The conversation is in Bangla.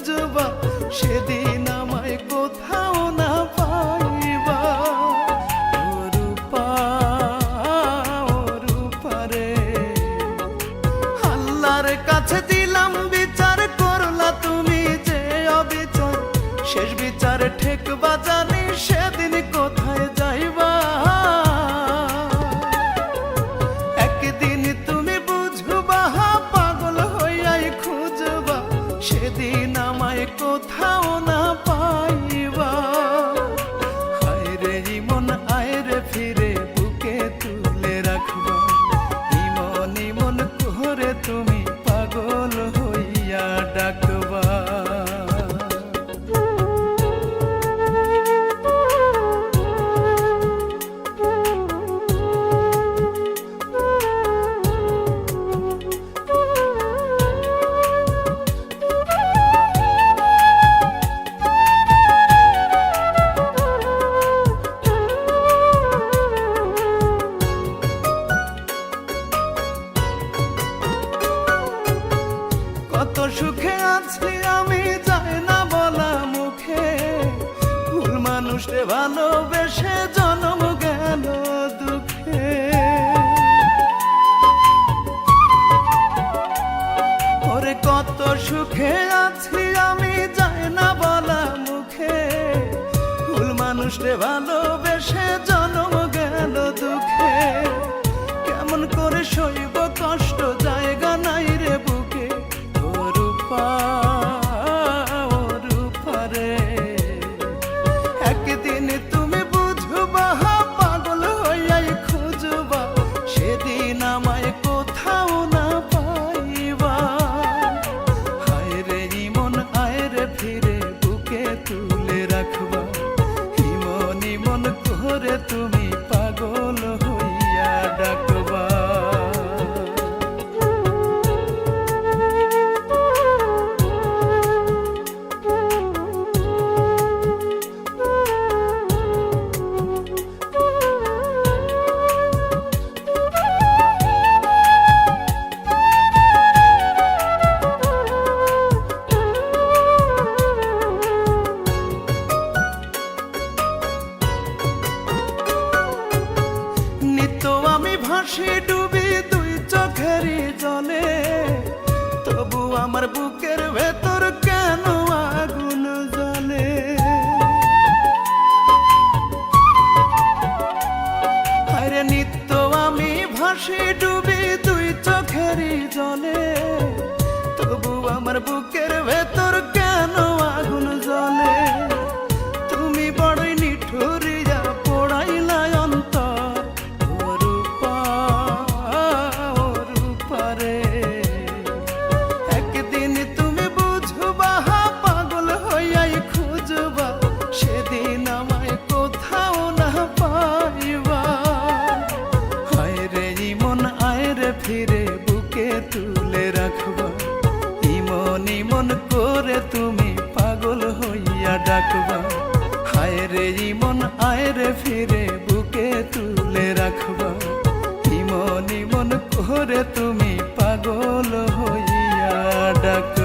খুঁজবা, সেদিন আমায় কোথাও না পাইবা। ও রূপা, ও রূপা রে, আল্লাহর কাছে দিলাম বিচার, করলা তুমি যে অবিচার। শেষ বিচার ঠেকবা জানি, সেদিন কোথায় যাইবা। একদিন তুমি বুঝবা, পাগল হইয়াই খুঁজবা, সেদিন আমায় কোথাও না পাইবা। হায় রে ইমন আয় রে ফিরে, বুকে তুলে রাখবা। ইমন ইমন করে তুমি পাগল হইয়া ডাকবা। কত সুখে আছি আমি, যায় না বলা মুখে। ভুল মানুষে ভালোবেসে জন্ম গেল দুঃখে। ওরে কত সুখে আছি আমি, যায় না বলা মুখে। ভুল মানুষে ভালোবেসে জন্ম গেল দুঃখে। কেমন করে সইব কষ্ট, জায়গা নাই রে বুকে। ও রূপা, ও রূপা রে, একদিন তুমি বুঝবা, পাগল হইয়াই খুঁজবা, সেদিন আমায় কোথাও না পাইবা। হায় রে ইমন আয় রে ফিরে, বুকে তুলে রাখবা। ইমন ইমন করে তুমি পাগল হইয়া ডাকবা। নিত্য আমি ভাসি ডুবি দুই চোখেরই জলে, তবু আমার বুকের ভেতর কেন আগুন জ্বলে। আরে নিত্য আমি ভাসি ডুবি দুই চোখেরই জলে, তবু আমার বুকের ভেতর কেন আগুন জ্বলে। তুমি বড়ই নিঠুরিয়া পোড়াইলা অন্তর। ও রূপা, ও রূপা রে, একদিন তুমি বুঝবা, পাগল হইয়াই খুঁজবা, সেদিন আমায় কোথাও না পাইবা। হায় রে ইমন আয় রে ফিরে, বুকে তুলে রাখবা। ইমন ইমন করে তুমি পাগল হইয়া ডাকবা। হায় রে ইমন আয় রে ফিরে, বুকে তুলে রাখবা। ইমন ইমন করে তুমি পাগল হইয়া ডাকবা।